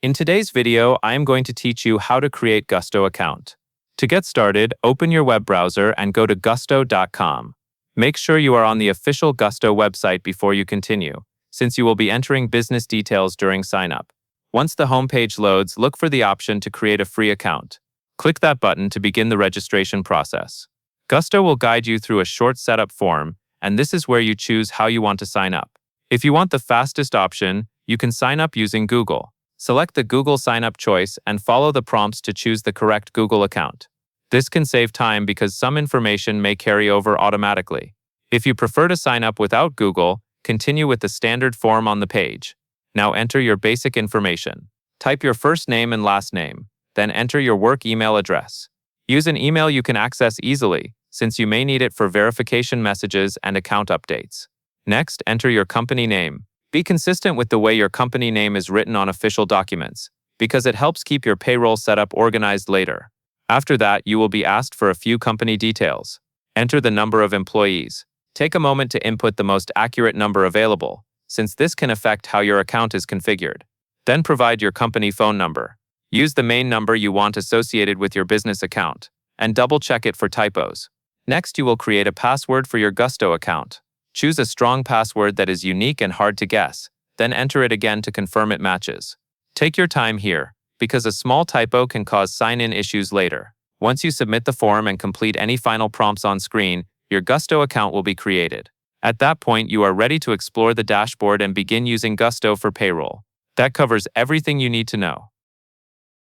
In today's video, I am going to teach you how to create Gusto account. To get started, open your web browser and go to gusto.com. Make sure you are on the official Gusto website before you continue, since you will be entering business details during sign-up. Once the homepage loads, look for the option to create a free account. Click that button to begin the registration process. Gusto will guide you through a short setup form, and this is where you choose how you want to sign up. If you want the fastest option, you can sign up using Google. Select the Google sign-up choice and follow the prompts to choose the correct Google account. This can save time because some information may carry over automatically. If you prefer to sign up without Google, continue with the standard form on the page. Now enter your basic information. Type your first name and last name, then enter your work email address. Use an email you can access easily, since you may need it for verification messages and account updates. Next, enter your company name. Be consistent with the way your company name is written on official documents, because it helps keep your payroll setup organized later. After that, you will be asked for a few company details. Enter the number of employees. Take a moment to input the most accurate number available, since this can affect how your account is configured. Then provide your company phone number. Use the main number you want associated with your business account, and double-check it for typos. Next, you will create a password for your Gusto account. Choose a strong password that is unique and hard to guess, then enter it again to confirm it matches. Take your time here, because a small typo can cause sign-in issues later. Once you submit the form and complete any final prompts on screen, your Gusto account will be created. At that point, you are ready to explore the dashboard and begin using Gusto for payroll. That covers everything you need to know.